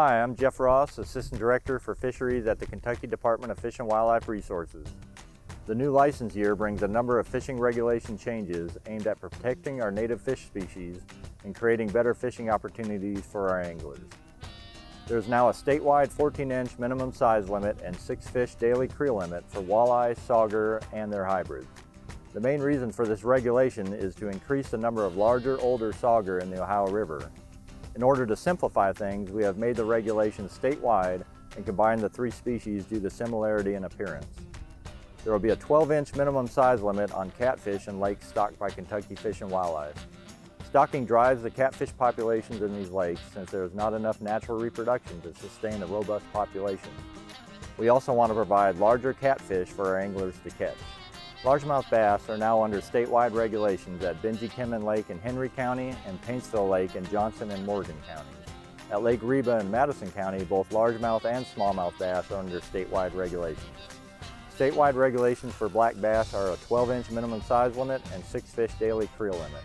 Hi, I'm Jeff Ross, Assistant Director for Fisheries at the Kentucky Department of Fish and Wildlife Resources. The new license year brings a number of fishing regulation changes aimed at protecting our native fish species and creating better fishing opportunities for our anglers. There is now a statewide 14-inch minimum size limit and 6-fish daily creel limit for walleye, sauger, and their hybrids. The main reason for this regulation is to increase the number of larger, older sauger in the Ohio River. In order to simplify things, we have made the regulations statewide and combined the three species due to similarity in appearance. There will be a 12-inch minimum size limit on catfish in lakes stocked by Kentucky Fish and Wildlife. Stocking drives the catfish populations in these lakes since there is not enough natural reproduction to sustain a robust population. We also want to provide larger catfish for our anglers to catch. Largemouth bass are now under statewide regulations at Benji Lake in Henry County and Paintsville Lake in Johnson and Morgan counties. At Lake Reba in Madison County, both largemouth and smallmouth bass are under statewide regulations. Statewide regulations for black bass are a 12-inch minimum size limit and 6-fish daily creel limit.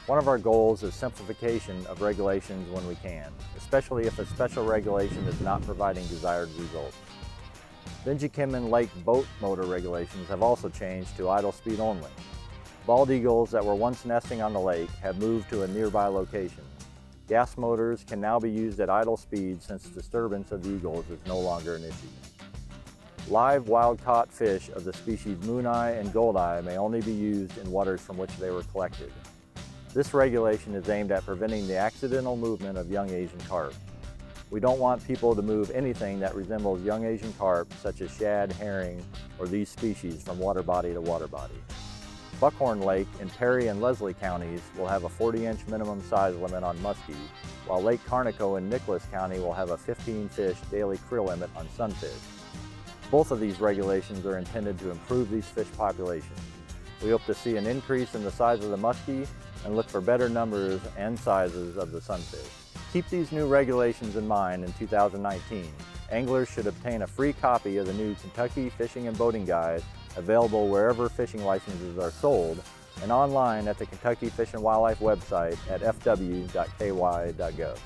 One of our goals is simplification of regulations when we can, especially if a special regulation is not providing desired results. Benji Lake boat motor regulations have also changed to idle speed only. Bald eagles that were once nesting on the lake have moved to a nearby location. Gas motors can now be used at idle speed since disturbance of the eagles is no longer an issue. Live wild-caught fish of the species mooneye and goldeye may only be used in waters from which they were collected. This regulation is aimed at preventing the accidental movement of young Asian carp. We don't want people to move anything that resembles young Asian carp, such as shad, herring, or these species from water body to water body. Buckhorn Lake in Perry and Leslie counties will have a 40-inch minimum size limit on muskie, while Lake Carnico in Nicholas County will have a 15-fish daily creel limit on sunfish. Both of these regulations are intended to improve these fish populations. We hope to see an increase in the size of the muskie and look for better numbers and sizes of the sunfish. Keep these new regulations in mind in 2019. Anglers should obtain a free copy of the new Kentucky Fishing and Boating Guide, available wherever fishing licenses are sold, and online at the Kentucky Fish and Wildlife website at fw.ky.gov.